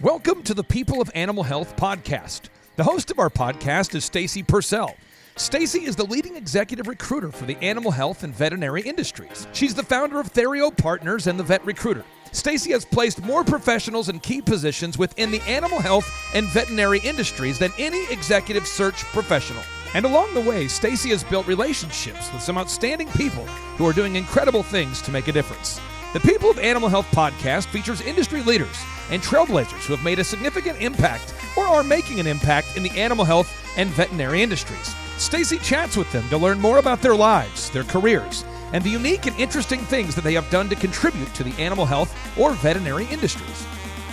Welcome to the People of Animal Health podcast. The host of our podcast is Stacy Purcell. Stacy is the leading executive recruiter for the animal health and veterinary industries. She's the founder of Therio Partners and the Vet Recruiter. Stacy has placed more professionals in key positions within the animal health and veterinary industries than any executive search professional. And along the way, Stacy has built relationships with some outstanding people who are doing incredible things to make a difference. The People of Animal Health podcast features industry leaders and trailblazers who have made a significant impact or are making an impact in the animal health and veterinary industries. Stacy chats with them to learn more about their lives, their careers, and the unique and interesting things that they have done to contribute to the animal health or veterinary industries.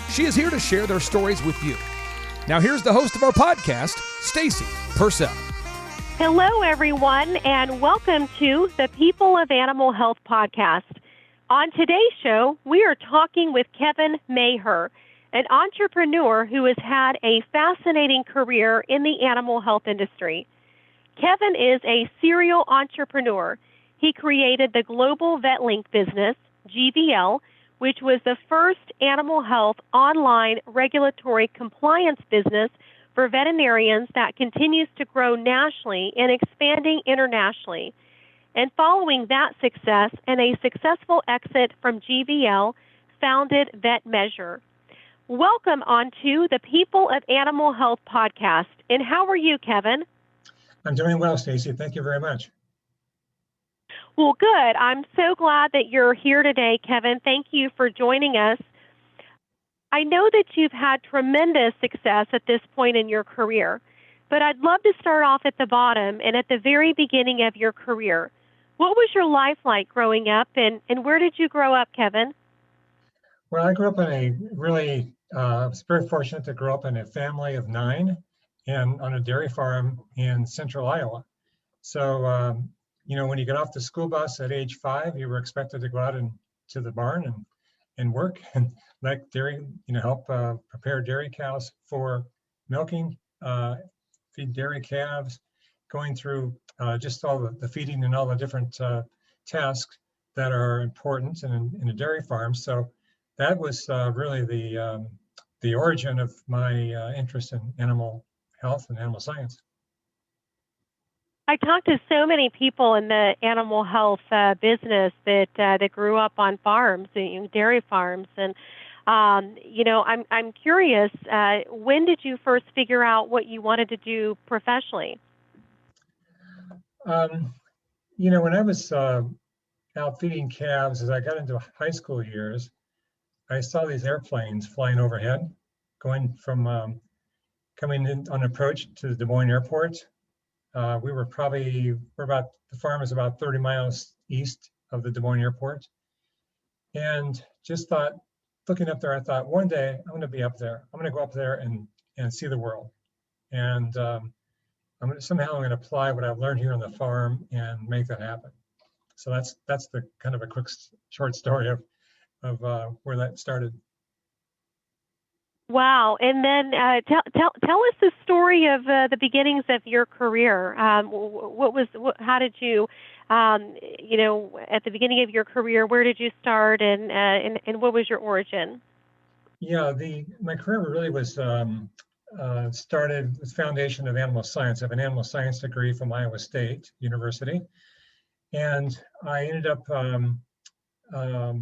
She is here to share their stories with you. Now here's the host of our podcast, Stacy Purcell. Hello, everyone, and welcome to the People of Animal Health podcast. On today's show, we are talking with Kevin Maher, an entrepreneur who has had a fascinating career in the animal health industry. Kevin is a serial entrepreneur. He created the Global VetLink business, GVL, which was the first animal health online regulatory compliance business for veterinarians that continues to grow nationally and expanding internationally. And following that success and a successful exit from GVL, founded VetMeasure. Welcome onto the People of Animal Health podcast. And how are you, Kevin? I'm doing well, Stacy. Thank you very much. Well, good. I'm so glad that you're here today, Kevin. Thank you for joining us. I know that you've had tremendous success at this point in your career, but I'd love to start off at the bottom and at the very beginning of your career. What was your life like growing up, and where did you grow up, Kevin? Well, I grew up in a really, was very fortunate to grow up in a family of 9 and on a dairy farm in central Iowa. So, when you get off the school bus at age 5, you were expected to go out to the barn and work and let dairy, help prepare dairy cows for milking, feed dairy calves, going through just all the feeding and all the different tasks that are important in a dairy farm. So that was really the origin of my interest in animal health and animal science. I talked to so many people in the animal health business that grew up on farms, dairy farms, and I'm curious. When did you first figure out what you wanted to do professionally? When I was out feeding calves, as I got into high school years, I saw these airplanes flying overhead, going from coming in on approach to the Des Moines airport. The farm is about 30 miles east of the Des Moines airport. And just thought, looking up there, I thought, one day I'm going to be up there. I'm going to go up there and see the world. And I'm going to apply what I've learned here on the farm and make that happen. So that's the kind of a quick, short story of where that started. Wow! And then tell us the story of the beginnings of your career. How did you, at the beginning of your career, where did you start, and what was your origin? Yeah, my career really was started with foundation of animal science. I have an animal science degree from Iowa State University, and I ended up. I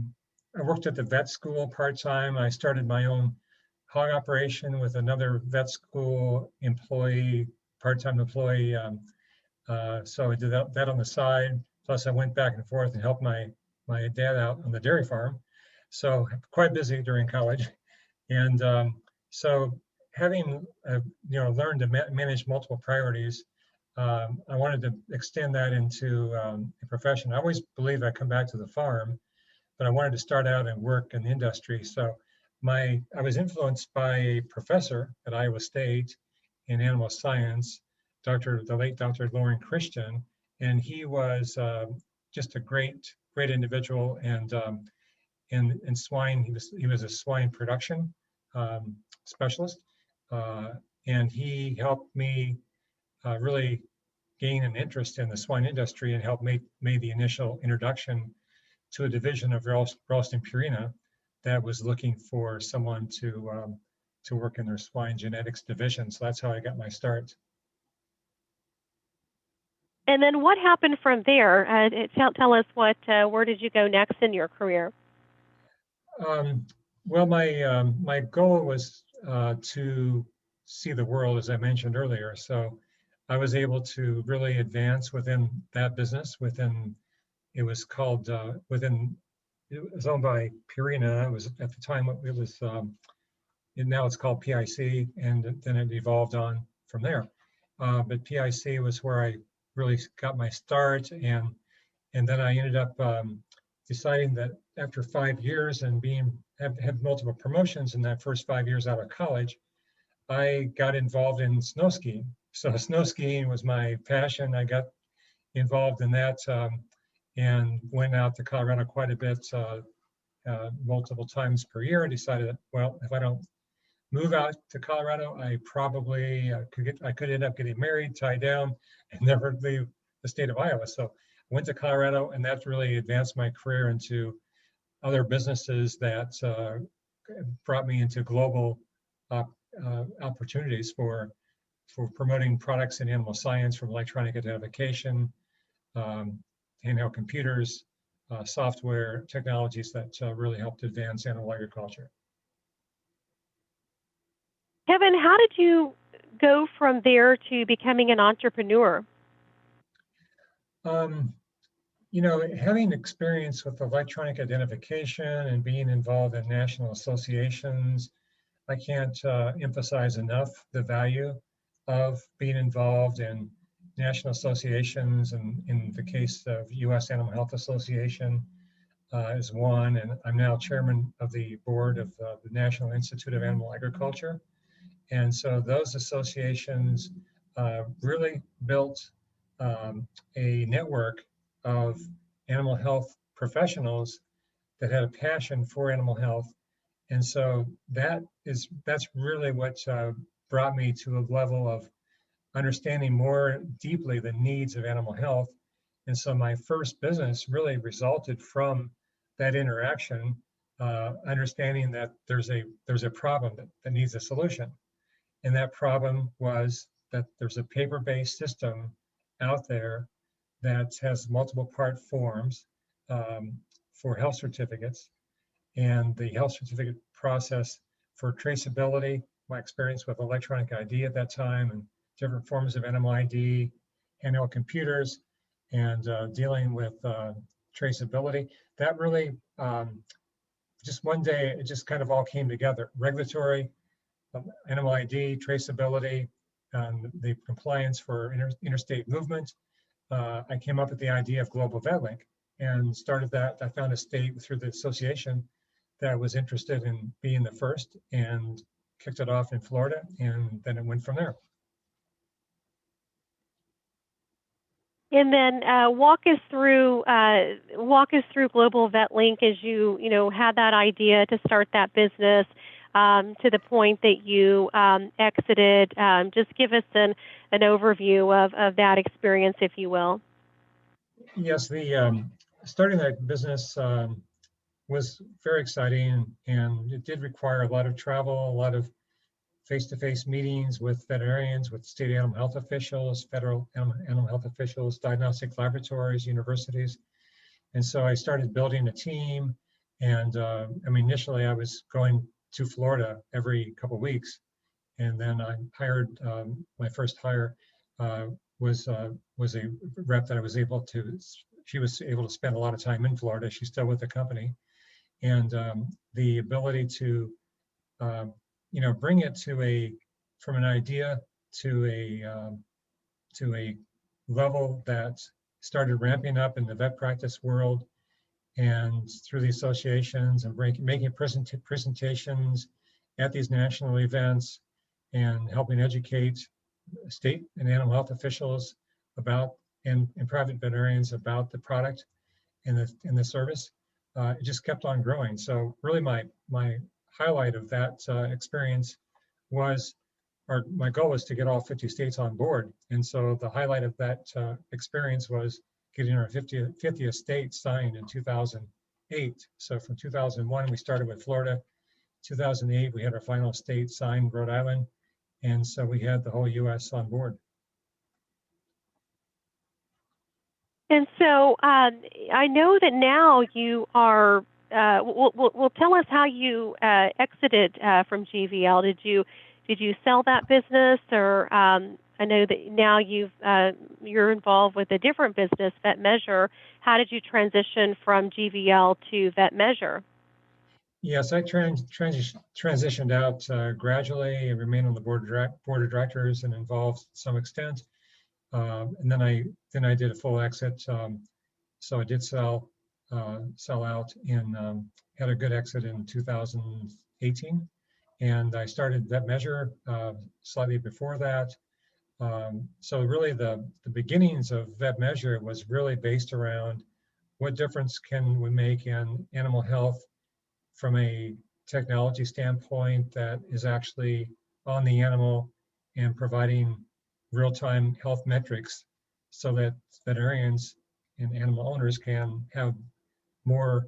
worked at the vet school part-time. I started my own hog operation with another vet school employee, part-time employee. So I did that on the side. Plus I went back and forth and helped my dad out on the dairy farm. So quite busy during college. And so having learned to manage multiple priorities, I wanted to extend that into a profession. I always believed I'd come back to the farm, but I wanted to start out and work in the industry. So I was influenced by a professor at Iowa State in animal science, the late Dr. Lauren Christian, and he was just a great individual. And in swine, he was a swine production specialist, and he helped me really gain an interest in the swine industry and helped made the initial introduction to a division of Ralston Purina that was looking for someone to to work in their swine genetics division. So that's how I got my start. And then what happened from there? Tell us where did you go next in your career? Well, my goal was to see the world, as I mentioned earlier. So I was able to really advance within that business. It was called it was owned by Purina. It was at the time it was and now it's called PIC, and then it evolved on from there. But PIC was where I really got my start, and then I ended up deciding that after 5 years and had multiple promotions in that first 5 years out of college, I got involved in snow skiing. So snow skiing was my passion. I got involved in that and went out to Colorado quite a bit, multiple times per year, and decided that, well, if I don't move out to Colorado, I probably I could end up getting married, tied down, and never leave the state of Iowa. So I went to Colorado, and that really advanced my career into other businesses that brought me into global opportunities for promoting products in animal science, from electronic identification, handheld computers, software technologies that really helped advance animal agriculture. Kevin, how did you go from there to becoming an entrepreneur? Having experience with electronic identification and being involved in national associations, I can't emphasize enough the value of being involved in national associations. And in the case of U.S. Animal Health Association is one, and I'm now chairman of the board of the National Institute of Animal Agriculture. And so those associations really built a network of animal health professionals that had a passion for animal health. And so that's really what brought me to a level of understanding more deeply the needs of animal health. And so my first business really resulted from that interaction, understanding that there's a problem that needs a solution. And that problem was that there's a paper-based system out there that has multiple part forms for health certificates. And the health certificate process for traceability, my experience with electronic ID at that time and different forms of animal ID, handheld computers, and dealing with traceability, that really, just one day, it just kind of all came together. Regulatory, animal ID, traceability, and the compliance for interstate movement. I came up with the idea of Global Vet Link and started that. I found a state through the association that was interested in being the first and kicked it off in Florida, and then it went from there. And then walk us through Global Vet Link as you had that idea to start that business to the point that you exited. Just give us an overview of that experience, if you will. Yes, the starting that business was very exciting, and it did require a lot of travel, a lot of face-to-face meetings with veterinarians, with state animal health officials, federal animal health officials, diagnostic laboratories, universities. And so I started building a team. And initially I was going to Florida every couple of weeks. And then I hired, my first hire was a rep that she was able to spend a lot of time in Florida. She's still with the company. And the ability to bring it from an idea to a level that started ramping up in the vet practice world, and through the associations and making presentations at these national events and helping educate state and animal health officials about and private veterinarians about the product and the service. It just kept on growing. So really my highlight of that experience was, or my goal was to get all 50 states on board. And so the highlight of that experience was getting our 50th state signed in 2008. So from 2001, we started with Florida. 2008, we had our final state signed, Rhode Island. And so we had the whole US on board. And so I know that now you are. Well, tell us how you exited from GVL. Did you sell that business, or I know that now you're involved with a different business, Vet Measure. How did you transition from GVL to Vet Measure? Yes, I transitioned out gradually and remained on the board of directors and involved to some extent. And then I did a full exit. So I did sell out and had a good exit in 2018. And I started Vet Measure slightly before that. So really the beginnings of Vet Measure was really based around what difference can we make in animal health from a technology standpoint that is actually on the animal and providing real-time health metrics so that veterinarians and animal owners can have more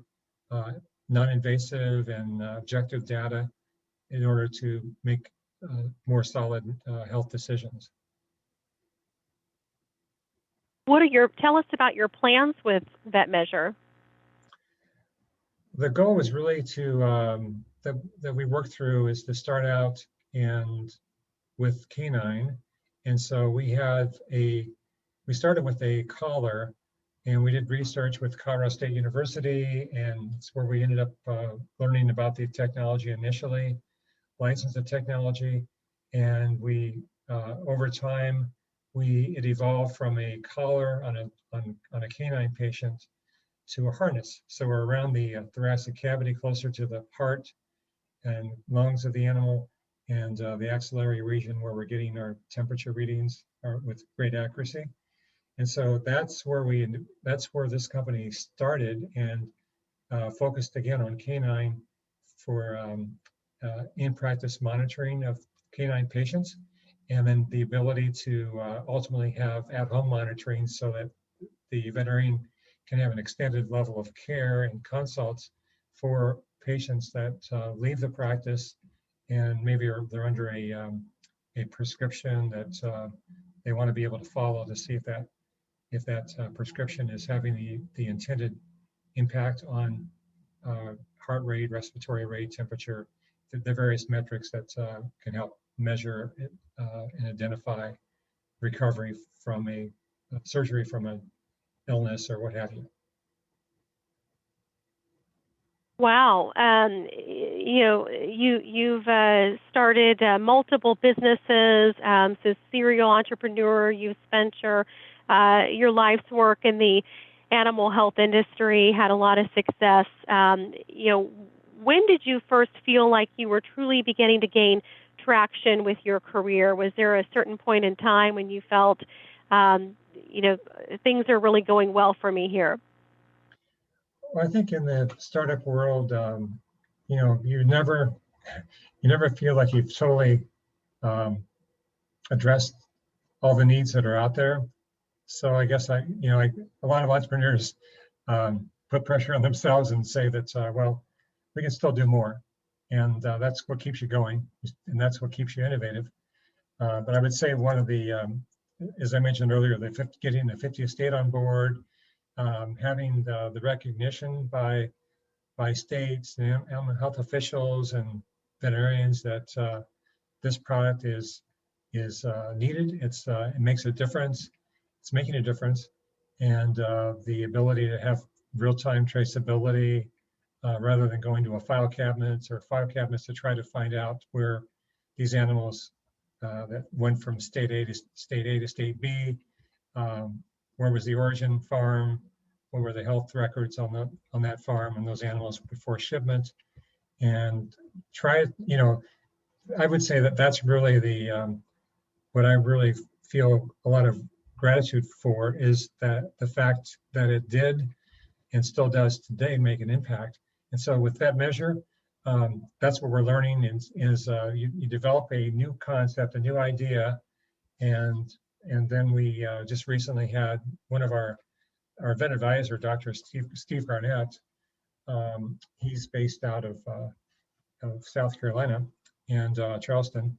non-invasive and objective data in order to make more solid health decisions. Tell us about your plans with Vet Measure? The goal was really to that we worked through is to start out and with Canine, and so we started with a collar, and we did research with Colorado State University, and it's where we ended up learning about the technology initially, licensed the technology, and we over time it evolved from a collar on a canine patient to a harness. So we're around the thoracic cavity, closer to the heart and lungs of the animal, and the axillary region where we're getting our temperature readings with great accuracy. And so that's where this company started and focused again on canine for in-practice monitoring of canine patients, and then the ability to ultimately have at-home monitoring so that the veterinarian can have an extended level of care and consults for patients that leave the practice and maybe they're under a prescription that they want to be able to follow to see if that prescription is having the intended impact on heart rate, respiratory rate, temperature, the various metrics that can help measure and identify recovery from a surgery from an illness or what have you. Wow. You've started multiple businesses. So serial entrepreneur. You've spent your life's work in the animal health industry. Had a lot of success. When did you first feel like you were truly beginning to gain traction with your career? Was there a certain point in time when you felt, things are really going well for me here? Well, I think in the startup world, you never feel like you've totally addressed all the needs that are out there. So I guess a lot of entrepreneurs put pressure on themselves and say that, well, we can still do more. And that's what keeps you going. And that's what keeps you innovative. But I would say one of the, as I mentioned earlier, getting the 50th state on board, having the recognition by states and animal health officials and veterinarians that this product is needed. It makes a difference. It's making a difference, and the ability to have real-time traceability rather than going to file cabinets to try to find out where these animals that went from state A to state B, where was the origin farm, what were the health records on that farm and those animals before shipment, and I would say that that's really the what I really feel a lot of gratitude for is that the fact that it did and still does today make an impact. And so with that measure, that's what we're learning is you develop a new concept, a new idea, and then we just recently had one of our vet advisor, Dr. Steve Garnett. He's based out of of South Carolina and Charleston.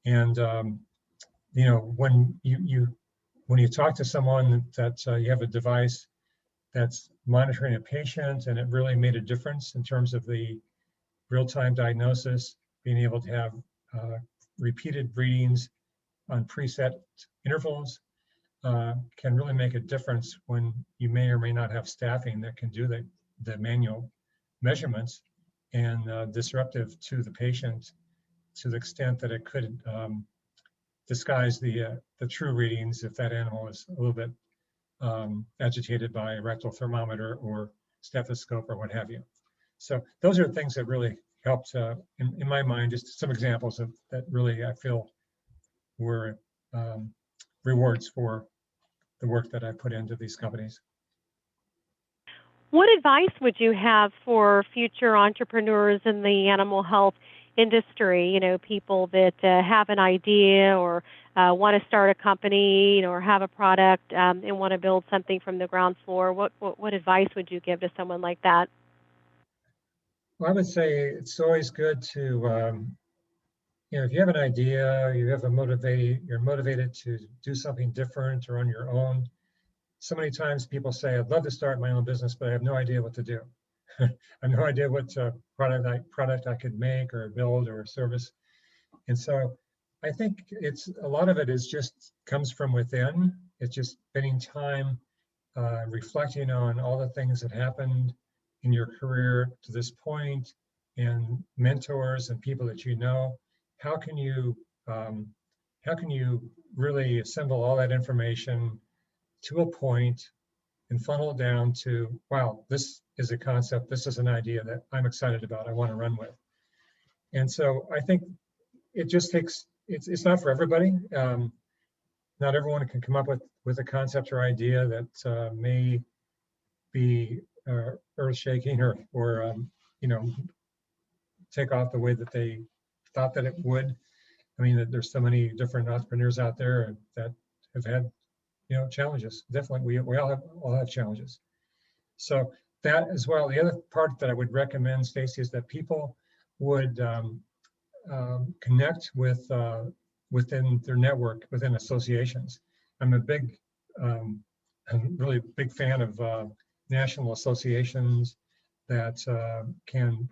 And you know, when you talk to someone that you have a device that's monitoring a patient, and it really made a difference in terms of the real-time diagnosis, being able to have repeated readings on preset intervals, can really make a difference when you may or may not have staffing that can do the manual measurements, and disruptive to the patient to the extent that it could disguise the true readings if that animal is a little bit agitated by a rectal thermometer or stethoscope or what have you. So those are things that really helped, in my mind, just some examples of that really I feel were rewards for the work that I put into these companies. What advice would you have for future entrepreneurs in the animal health industry? You know, people that have an idea or want to start a company, or have a product and want to build something from the ground floor. What advice would you give to someone like that? Well, I would say it's always good to, you know, if you have an idea, you're motivated to do something different or on your own. So many times people say, I'd love to start my own business, but I have no idea what to do. I have no idea what product I could make or build or service. And so I think a lot of it is just comes from within. It's just spending time reflecting on all the things that happened in your career to this point, and mentors and people that you know. How can you really assemble all that information to a point and funnel it down to, wow, this is a concept, this is an idea that I'm excited about, I want to run with. And so I think it just takes, it's not for everybody. Not everyone can come up with a concept or idea that may be earth-shaking or you know, take off the way that they thought that it would. I mean, there's so many different entrepreneurs out there that have had, you know, challenges. Definitely, we all have challenges. So that as well. The other part that I would recommend, Stacy, is that people would connect with within their network, within associations. I'm really big fan of national associations that can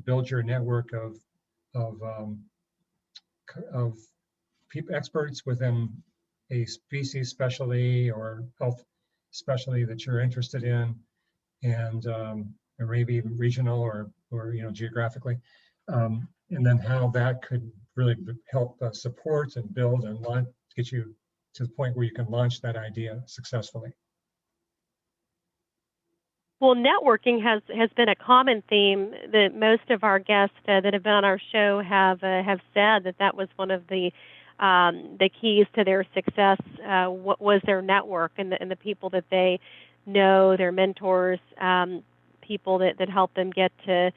build your network of people, experts within a species specialty or health specialty that you're interested in, and or maybe even regional or you know, geographically, and then how that could really help support and build and get you to the point where you can launch that idea successfully. Well, networking has been a common theme that most of our guests that have been on our show have said that was one of the keys to their success. What was their network and the people that they know, their mentors, people that help them get to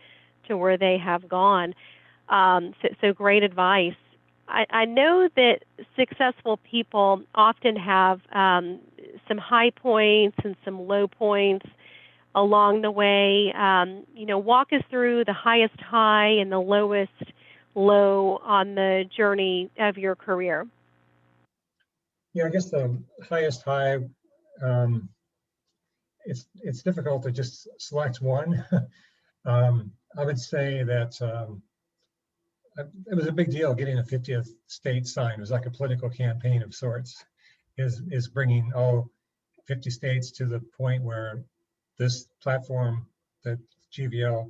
where they have gone. So great advice. I know that successful people often have some high points and some low points along the way. You know, walk us through the highest high and the lowest low on the journey of your career. Yeah, I guess the highest high, it's difficult to just select one. I would say that it was a big deal getting a 50th state signed. It was like a political campaign of sorts, is bringing all 50 states to the point where this platform that GVL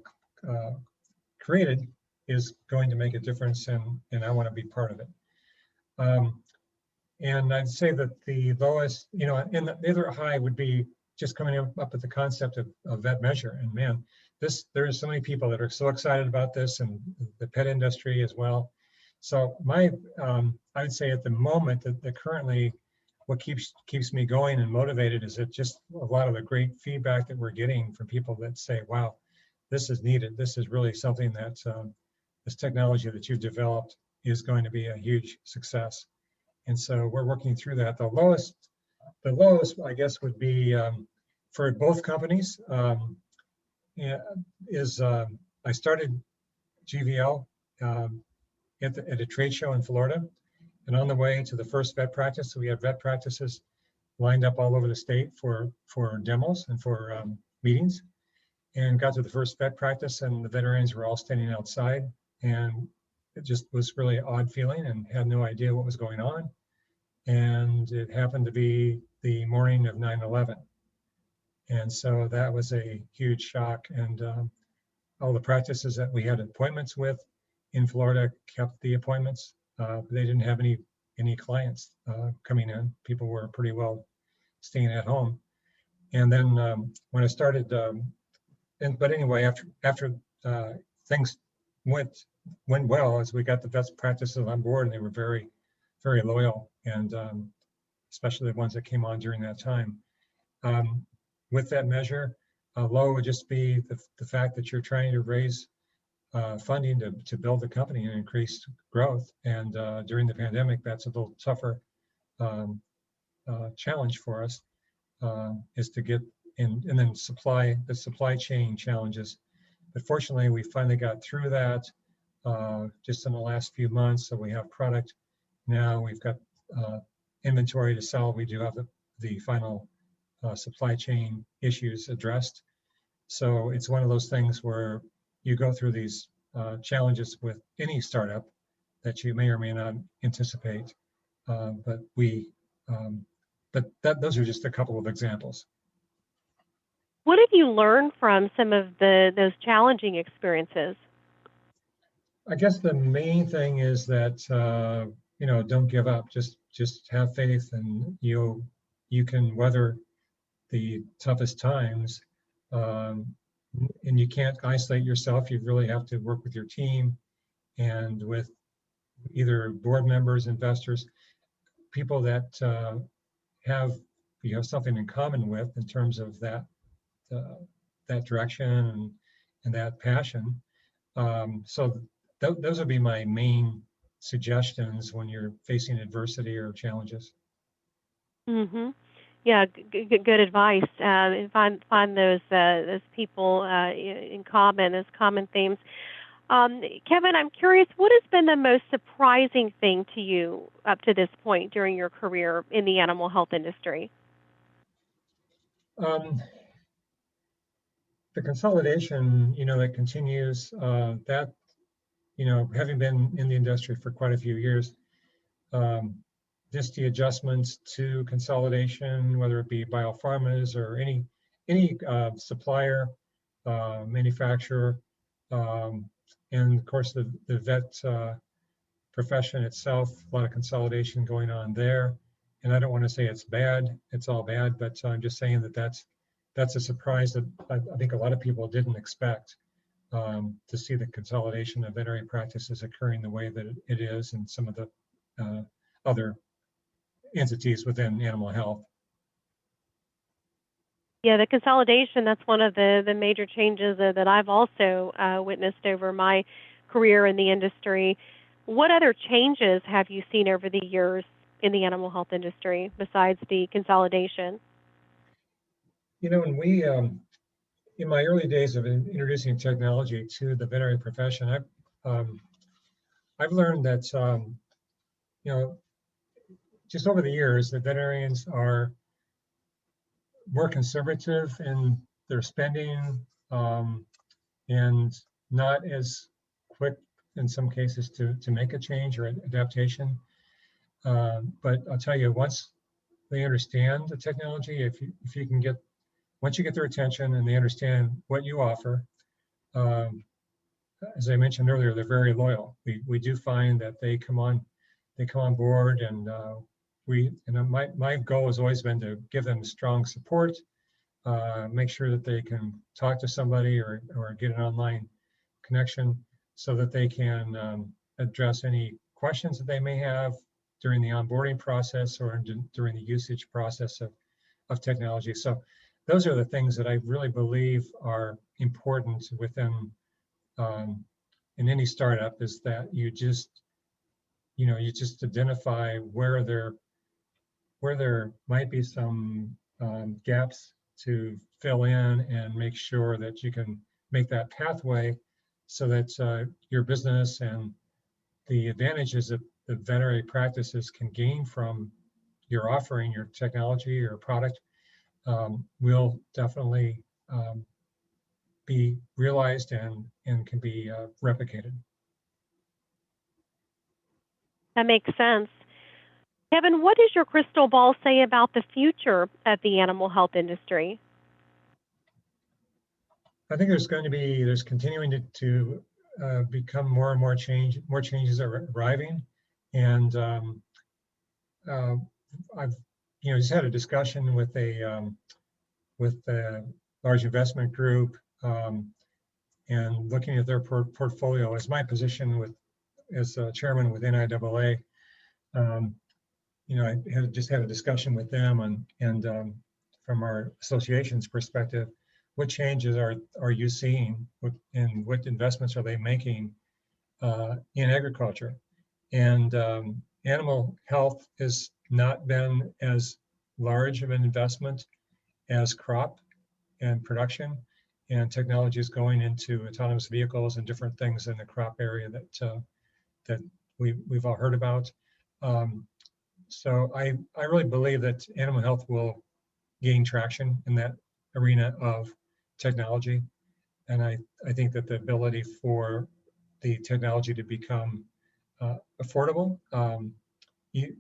created is going to make a difference, and I want to be part of it. And I'd say that the lowest, you know, and the other high would be just coming up with the concept of vet measure. And man, there are so many people that are so excited about this, and the pet industry as well. So I would say at the moment that currently what keeps me going and motivated is just a lot of the great feedback that we're getting from people that say, wow, this is needed. This is really something that this technology that you've developed is going to be a huge success. And so we're working through that. The lowest, I guess, would be for both companies. I started GVL at a trade show in Florida. And on the way to the first vet practice, so we had vet practices lined up all over the state for demos and for meetings. And got to the first vet practice, and the veterinarians were all standing outside. And it just was really odd feeling and had no idea what was going on. And it happened to be the morning of 9/11. And so that was a huge shock. And all the practices that we had appointments with in Florida kept the appointments. They didn't have any clients coming in. People were pretty well staying at home. And then when I started, but anyway, after things went well, as we got the vet practices on board, and they were very, very loyal, and especially the ones that came on during that time. With that measure, low would just be the fact that you're trying to raise funding to build the company and increase growth. And during the pandemic, that's a little tougher challenge for us, is to get in, and then the supply chain challenges. But fortunately, we finally got through that just in the last few months. So we have product now. We've got inventory to sell. We do have the final supply chain issues addressed. So it's one of those things where you go through these challenges with any startup that you may or may not anticipate. But those are just a couple of examples. What have you learned from some of those challenging experiences? I guess the main thing is that don't give up. Just have faith, and you can weather the toughest times. And you can't isolate yourself. You really have to work with your team and with either board members, investors, people that you have something in common with in terms of that direction and that passion. So those would be my main suggestions when you're facing adversity or challenges. Mm-hmm. Yeah, good advice. And find those people in common, those common themes. Kevin, I'm curious, what has been the most surprising thing to you up to this point during your career in the animal health industry? The consolidation, that continues, having been in the industry for quite a few years, just the adjustments to consolidation, whether it be biopharmas or any supplier, manufacturer, and of course the vet profession itself, a lot of consolidation going on there. And I don't want to say it's bad, it's all bad, but I'm just saying that's a surprise that I think a lot of people didn't expect, to see the consolidation of veterinary practices occurring the way that it is, and some of the other entities within animal health. Yeah, the consolidation, that's one of the major changes that I've also witnessed over my career in the industry. What other changes have you seen over the years in the animal health industry besides the consolidation? When we, in my early days of introducing technology to the veterinary profession, I've learned that, just over the years, the veterinarians are more conservative in their spending, and not as quick in some cases to make a change or adaptation. But I'll tell you, once they understand the technology, if you can once you get their attention and they understand what you offer, as I mentioned earlier, they're very loyal. We do find that they come on board, and my goal has always been to give them strong support, make sure that they can talk to somebody or get an online connection so that they can address any questions that they may have during the onboarding process or during the usage process of technology. So those are the things that I really believe are important within in any startup, is that you just identify where there might be some gaps to fill in, and make sure that you can make that pathway so that your business and the advantages that the veterinary practices can gain from your offering, your technology or product, will definitely be realized and can be replicated. That makes sense. Kevin, what does your crystal ball say about the future of the animal health industry? I think there's continuing to become more and more changes are arriving. And I've, just had a discussion with a large investment group, and looking at their portfolio. As my position as chairman with NIAA, I just had a discussion with them and from our association's perspective, what changes are you seeing, and what investments are they making in agriculture? And animal health has not been as large of an investment as crop and production, and technology is going into autonomous vehicles and different things in the crop area that we've all heard about. So I really believe that animal health will gain traction in that arena of technology. And I think that the ability for the technology to become affordable,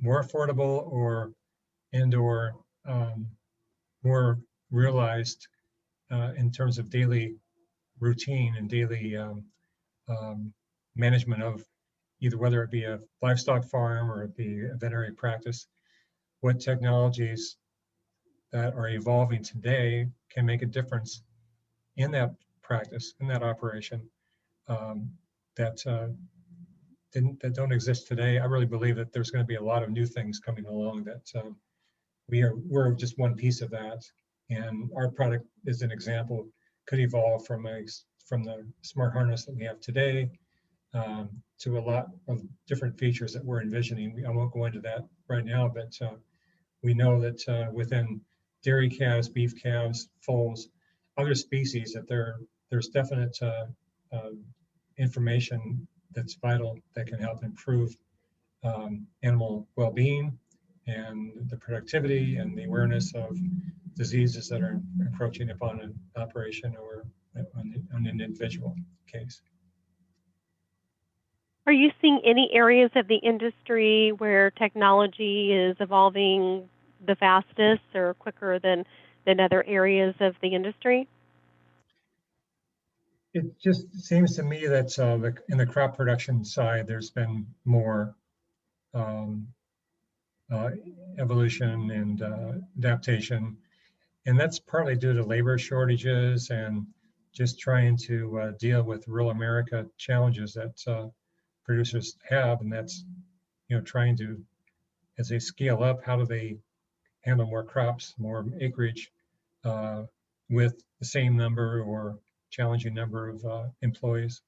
more affordable, or more realized in terms of daily routine and daily management of either whether it be a livestock farm or it be a veterinary practice, what technologies that are evolving today can make a difference in that practice, in that operation, that don't exist today. I really believe that there's going to be a lot of new things coming along that we're just one piece of that, and our product is an example, could evolve from the smart harness that we have today to a lot of different features that we're envisioning. I won't go into that right now, but we know that within dairy calves, beef calves, foals, other species, that there's definite information that's vital that can help improve animal well-being and the productivity and the awareness of diseases that are encroaching upon an operation or on an individual case. Are you seeing any areas of the industry where technology is evolving the fastest or quicker than other areas of the industry? It just seems to me that in the crop production side, there's been more evolution and adaptation. And that's partly due to labor shortages and just trying to deal with rural America challenges that producers have. And that's, trying to, as they scale up, how do they handle more crops, more acreage with the same number or challenging number of employees.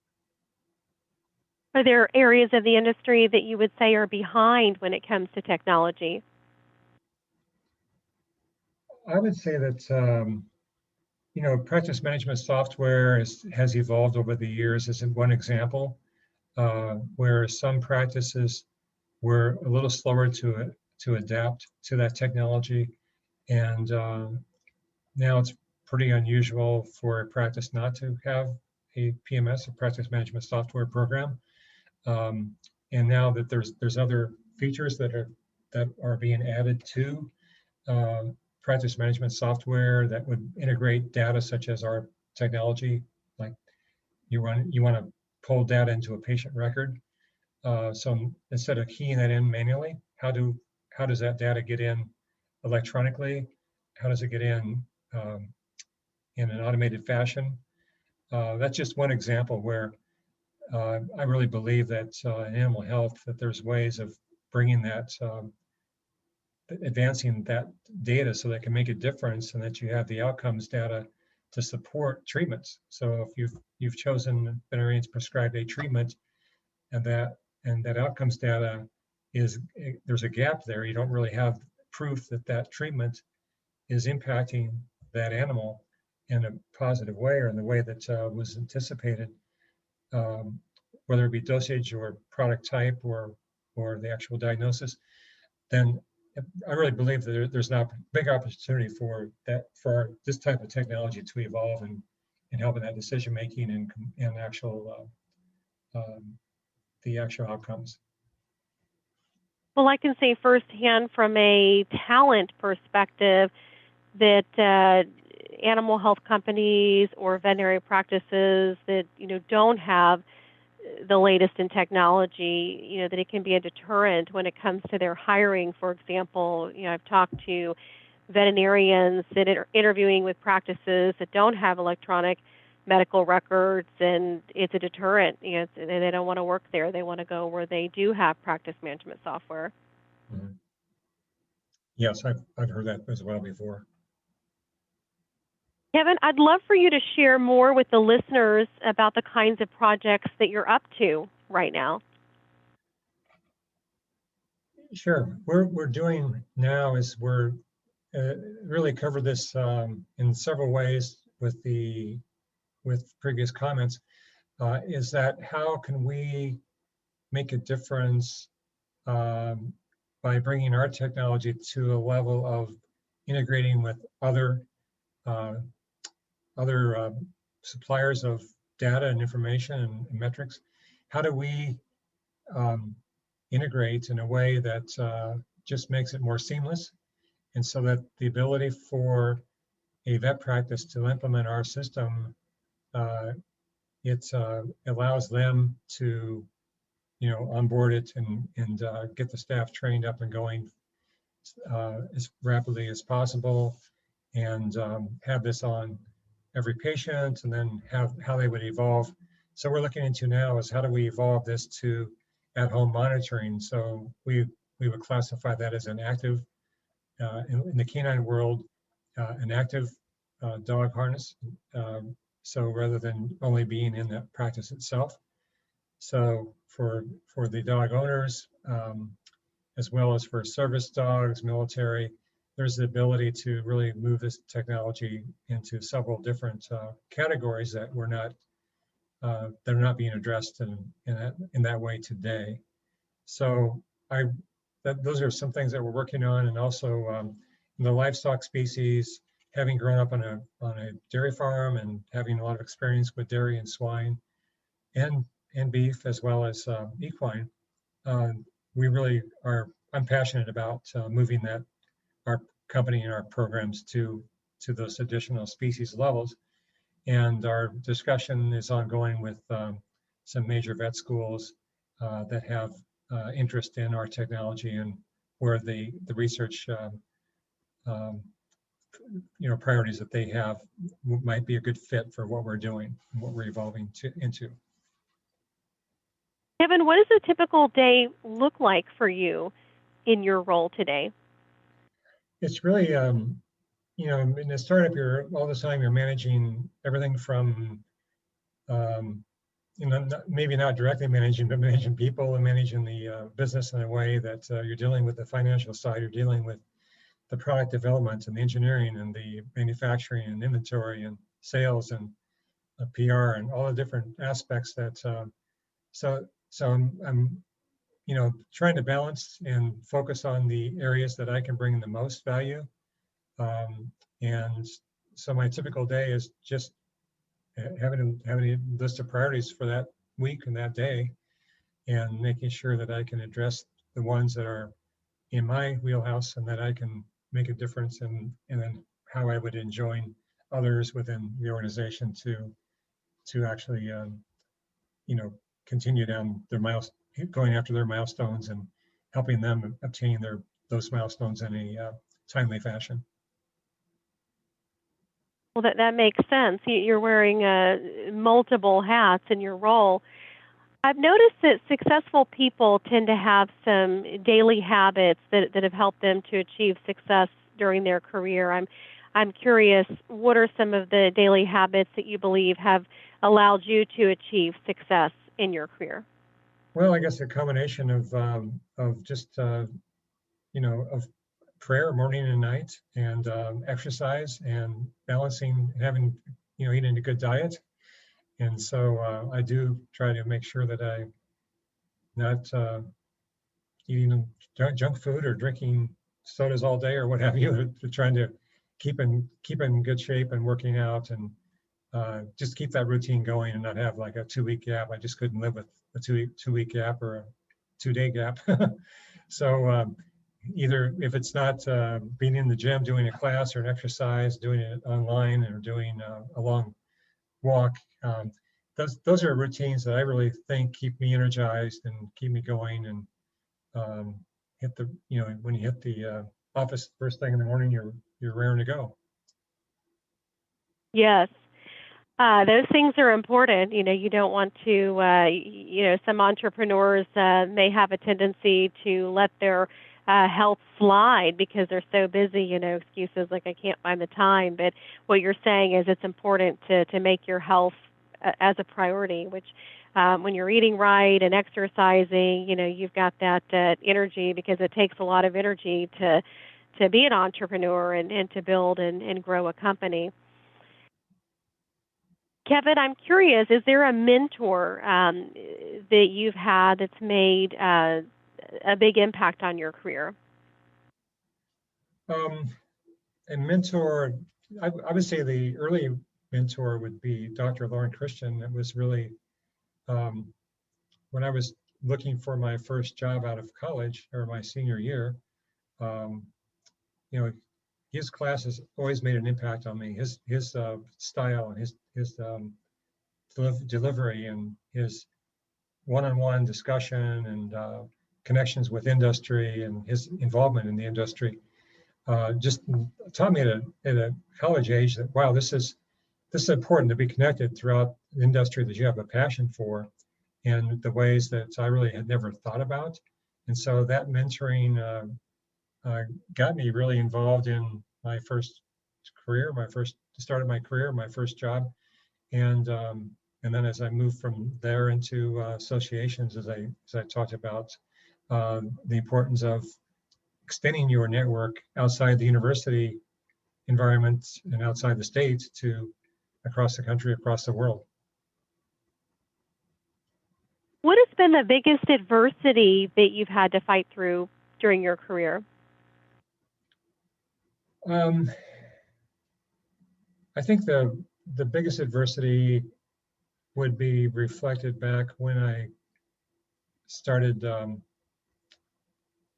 Are there areas of the industry that you would say are behind when it comes to technology? I would say that, practice management software has evolved over the years as one example, where some practices were a little slower to adapt to that technology. And now it's pretty unusual for a practice not to have a PMS, a practice management software program. And now that there's other features that are being added to practice management software that would integrate data such as our technology, like you want to pull data into a patient record. So instead of keying that in manually, how does that data get in electronically? How does it get in an automated fashion? That's just one example where I really believe that in animal health, that there's ways of bringing that, advancing that data so that it can make a difference, and that you have the outcomes data to support treatments. So if you've chosen veterinarians prescribed a treatment, and that outcomes data there's a gap there, you don't really have proof that treatment is impacting that animal in a positive way or in the way that was anticipated. whether it be dosage or product type or the actual diagnosis, then I really believe that there's a big opportunity for this type of technology to evolve and help in that decision making and actual the actual outcomes. Well, I can say firsthand from a talent perspective that animal health companies or veterinary practices that don't have the latest in technology, that it can be a deterrent when it comes to their hiring. For example, I've talked to veterinarians that are interviewing with practices that don't have electronic medical records, and it's a deterrent. They don't want to work there. They want to go where they do have practice management software. Mm-hmm. Yes, I've heard that as well before. Kevin, I'd love for you to share more with the listeners about the kinds of projects that you're up to right now. Sure. We're doing now is we're really covered this in several ways with previous comments. Is that how can we make a difference by bringing our technology to a level of integrating with other suppliers of data and information and metrics? How do we integrate in a way that just makes it more seamless, and so that the ability for a vet practice to implement our system, it allows them to onboard it and get the staff trained up and going as rapidly as possible, and have this on every patient, and then how they would evolve. So we're looking into now is how do we evolve this to at-home monitoring. So we would classify that as an active, in the canine world, an active dog harness. So rather than only being in the practice itself. So for the dog owners, as well as for service dogs, military, there's the ability to really move this technology into several different categories that are not being addressed in that way today. So those are some things that we're working on, and also in the livestock species, having grown up on a dairy farm and having a lot of experience with dairy and swine and beef as well as equine, we really are. I'm passionate about moving our company and our programs to those additional species levels, and our discussion is ongoing with some major vet schools that have interest in our technology and where the research priorities that they have might be a good fit for what we're doing and what we're evolving into. Kevin, what does a typical day look like for you in your role today? It's really, in a startup, all the time you're managing everything from, maybe not directly managing, but managing people and managing the business in a way that you're dealing with the financial side, you're dealing with the product development and the engineering and the manufacturing and inventory and sales and PR and all the different aspects that. So I'm trying to balance and focus on the areas that I can bring the most value. And so my typical day is just having a list of priorities for that week and that day, and making sure that I can address the ones that are in my wheelhouse and that I can make a difference in, and then how I would enjoin others within the organization to actually continue down going after their milestones and helping them obtain those milestones in a timely fashion. Well, that makes sense. You're wearing multiple hats in your role. I've noticed that successful people tend to have some daily habits that have helped them to achieve success during their career. I'm curious, what are some of the daily habits that you believe have allowed you to achieve success in your career? Well, I guess a combination of just of prayer morning and night, and exercise, and balancing, having eating a good diet, And so I do try to make sure that I'm not eating junk food or drinking sodas all day or what have you. Trying to keep in good shape and working out, and just keep that routine going and not have like a 2 week gap. I just couldn't live with a two week gap or a 2 day gap. So either if it's not being in the gym, doing a class or an exercise, doing it online, or doing a long walk, those are routines that I really think keep me energized and keep me going. And hit the when you hit the office first thing in the morning, you're raring to go. Yes. Those things are important. You don't want to, some entrepreneurs may have a tendency to let their health slide because they're so busy, excuses like I can't find the time. But what you're saying is it's important to make your health as a priority, which when you're eating right and exercising, you've got that energy, because it takes a lot of energy to be an entrepreneur and to build and grow a company. Kevin, I'm curious, is there a mentor that you've had that's made a big impact on your career? Um, and mentor, I would say the early mentor would be Dr. Lauren Christian. It was really um, when I was looking for my first job out of college, or my senior year. Um, you know, his classes always made an impact on me. His style and his delivery and his one-on-one discussion and connections with industry and his involvement in the industry just taught me at a college age that, wow, this is important to be connected throughout the industry that you have a passion for, and the ways that I really had never thought about. And so that mentoring got me really involved in my first career, started my career, my first job. And then as I moved from there into associations, as I talked about, the importance of extending your network outside the university environment and outside the state to across the country, across the world. What has been the biggest adversity that you've had to fight through during your career? Um, I think the biggest adversity would be reflected back when I started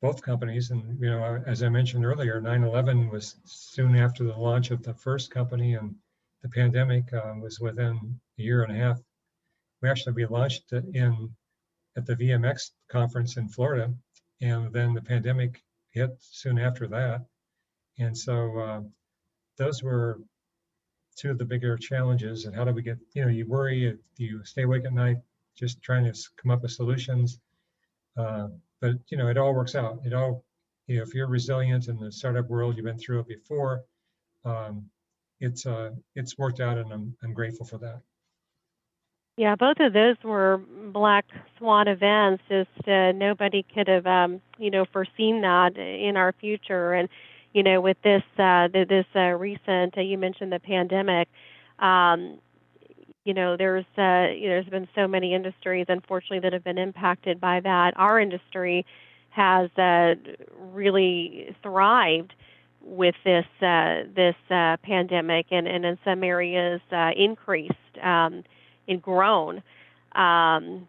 both companies. And, as I mentioned earlier, 9/11 was soon after the launch of the first company, and the pandemic was within a year and a half. We launched at the VMX conference in Florida, and then the pandemic hit soon after that. And so those were two of the bigger challenges. And how do we get, you worry, you stay awake at night just trying to come up with solutions. But it all works out. If you're resilient in the startup world, you've been through it before. Um, it's worked out, and I'm grateful for that. Yeah, both of those were black swan events. Just nobody could have, foreseen that in our future. And with this recent, you mentioned the pandemic. There's been so many industries, unfortunately, that have been impacted by that. Our industry has really thrived with this pandemic, and in some areas increased and grown,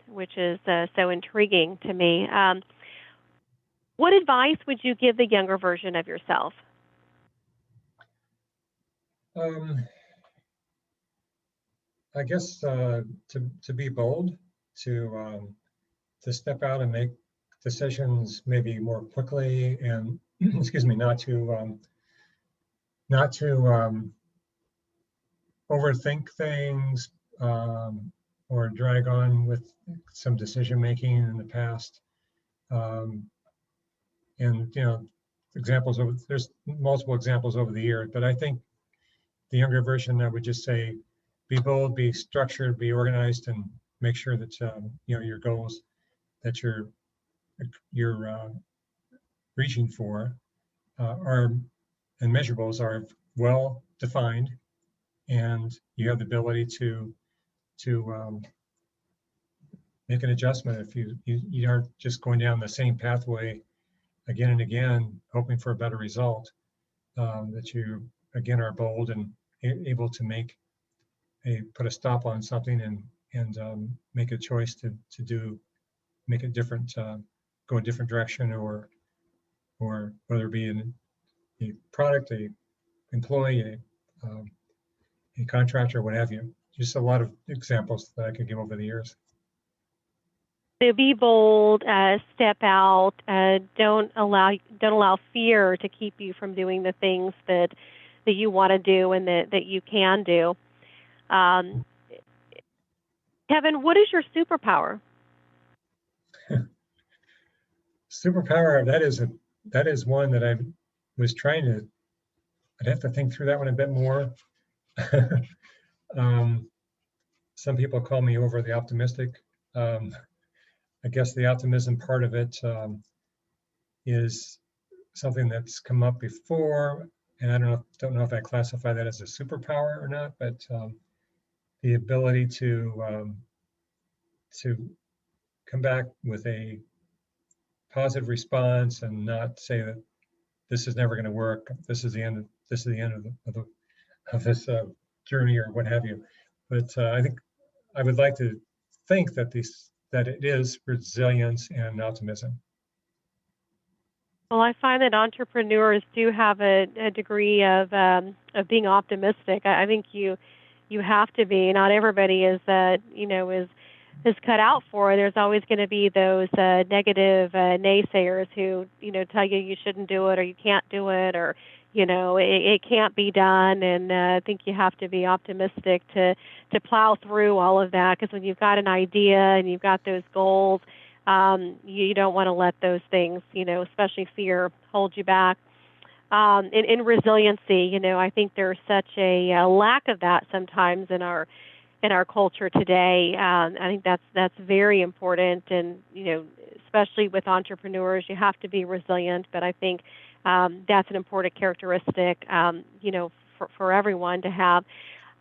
which is so intriguing to me. What advice would you give the younger version of yourself? Um, I guess to be bold, to step out and make decisions maybe more quickly, and excuse me, not to overthink things, or drag on with some decision making in the past. Um, and there's multiple examples over the year, but I think the younger version, I would just say, be bold, be structured, be organized, and make sure that your goals that you're reaching for are and measurables are well defined, and you have the ability to make an adjustment if you aren't just going down the same pathway again and again, hoping for a better result. That you again are bold and able to put a stop on something and make a choice to make a different, go a different direction, or whether it be a product, a employee, a contractor, what have you. Just a lot of examples that I could give over the years. So be bold, step out, don't allow fear to keep you from doing the things that you want to do and that you can do. Kevin, what is your superpower? Superpower, that is one that I was trying to, I'd have to think through that one a bit more. Some people call me over the optimistic. I guess the optimism part of it is something that's come up before, and I don't know if I classify that as a superpower or not, but the ability to come back with a positive response and not say that this is never going to work. This is the end of this journey, or what have you. But I think I would like to think that it is resilience and optimism. Well, I find that entrepreneurs do have a degree of being optimistic. I think you have to be. Not everybody is is cut out for it. There's always going to be those negative naysayers who tell you shouldn't do it, or you can't do it, or it can't be done. And I think you have to be optimistic to plow through all of that, because when you've got an idea and you've got those goals, you don't want to let those things, especially fear, hold you back. In resiliency, I think there's such a lack of that sometimes in our culture today. I think that's very important, and especially with entrepreneurs, you have to be resilient. But I think that's an important characteristic, for everyone to have.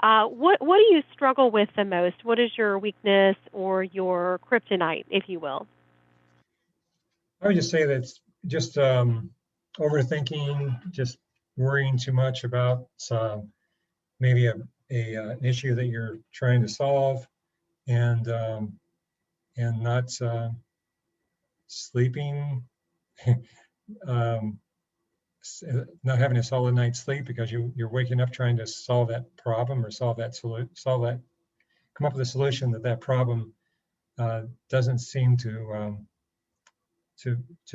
What do you struggle with the most? What is your weakness or your kryptonite, if you will? I would just say that it's just overthinking, just worrying too much about maybe an issue that you're trying to solve, and not sleeping, not having a solid night's sleep because you're waking up trying to solve that problem, or come up with a solution that problem doesn't seem to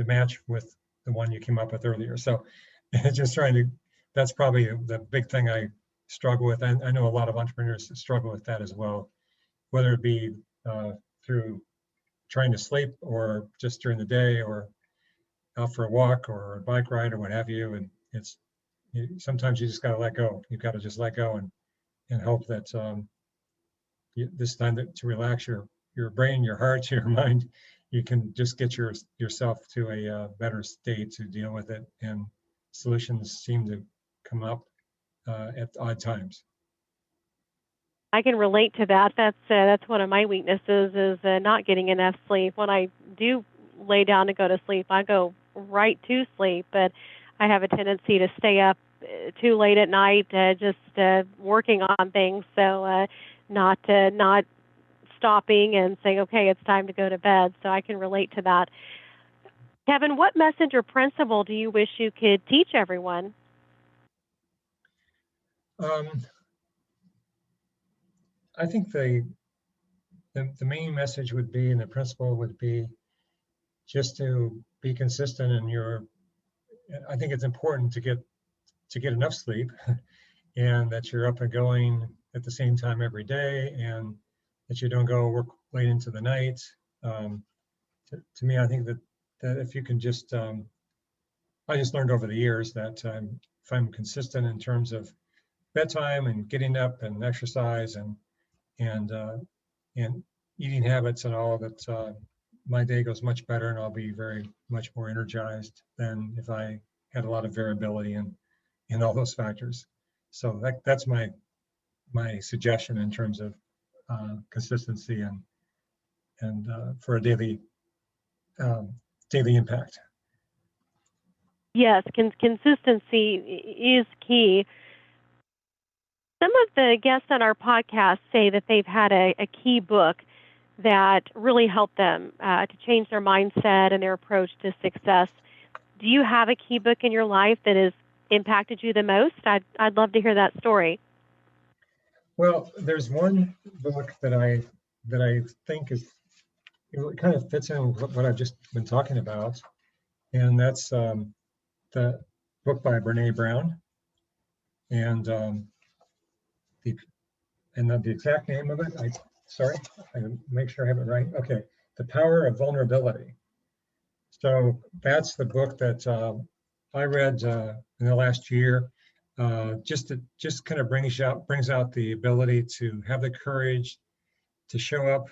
match with the one you came up with earlier. So just that's probably the big thing I struggle with. I know a lot of entrepreneurs struggle with that as well, whether it be through trying to sleep, or just during the day, or out for a walk or a bike ride or what have you. And sometimes you just got to let go. You've got to just let go and hope that this time to relax your brain, your heart, your mind, you can just get yourself to a better state to deal with it. And solutions seem to come up at odd times. I can relate to that. That's one of my weaknesses, is not getting enough sleep. When I do lay down to go to sleep, I go right to sleep, but I have a tendency to stay up too late at night, just working on things. So not stopping and saying, okay, it's time to go to bed. So I can relate to that. Kevin, what message or principle do you wish you could teach everyone? I think the main message would be, and the principle would be, just to be consistent in I think it's important to get enough sleep, and that you're up and going at the same time every day, and that you don't go work late into the night. To me, I think that if you can just, I just learned over the years that if I'm consistent in terms of bedtime and getting up and exercise and eating habits and all, that my day goes much better, and I'll be very much more energized than if I had a lot of variability in all those factors. So that's my suggestion in terms of consistency and for a daily impact. Yes, consistency is key. Some of the guests on our podcast say that they've had a key book that really helped them to change their mindset and their approach to success. Do you have a key book in your life that has impacted you the most? I'd love to hear that story. Well, there's one book that I think is, it kind of fits in with what I've just been talking about, and that's the book by Brene Brown, and the exact name of it. I make sure I have it right. Okay, The Power of Vulnerability. So that's the book that I read in the last year. Just kind of brings out the ability to have the courage to show up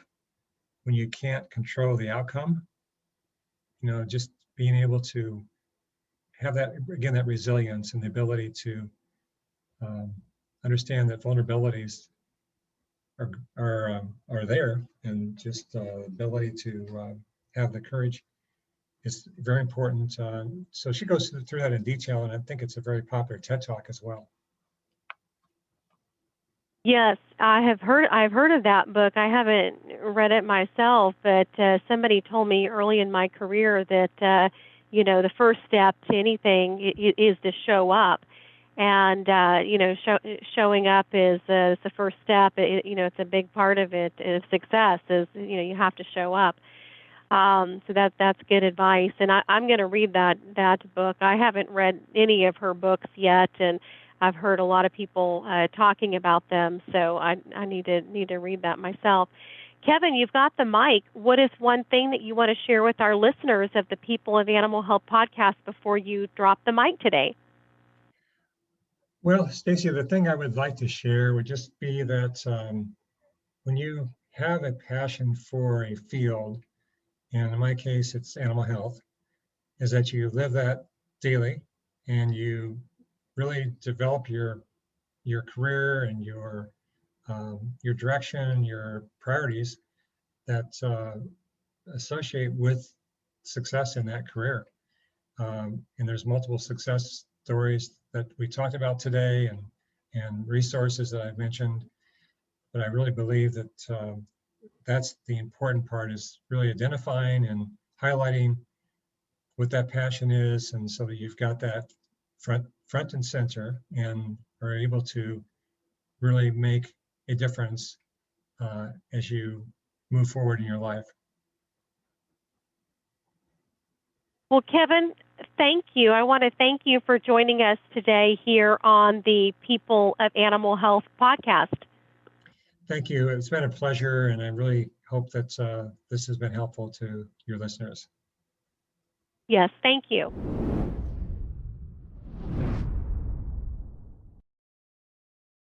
when you can't control the outcome. Just being able to have that, again, that resilience and the ability to understand that vulnerabilities are there, and just the ability to have the courage is very important. So she goes through that in detail, and I think it's a very popular TED Talk as well. Yes, I've heard of that book. I haven't read it myself, but somebody told me early in my career that the first step to anything is to show up, and showing up is the first step. It's a big part of it. Is success is you have to show up. So that's good advice, and I'm going to read that book. I haven't read any of her books yet, and I've heard a lot of people talking about them, so I need to read that myself. Kevin, you've got the mic. What is one thing that you want to share with our listeners of the People of Animal Health podcast before you drop the mic today? Well, Stacy, the thing I would like to share would just be that when you have a passion for a field, and in my case, it's animal health, is that you live that daily, and you really develop your career and your direction, your priorities that associate with success in that career. And there's multiple success stories that we talked about today, and resources that I've mentioned. But I really believe that that's the important part, is really identifying and highlighting what that passion is, and so that you've got that front and center, and are able to really make a difference as you move forward in your life. Well, Kevin, thank you. I want to thank you for joining us today here on the People of Animal Health podcast. Thank you. It's been a pleasure, and I really hope that this has been helpful to your listeners. Yes, thank you.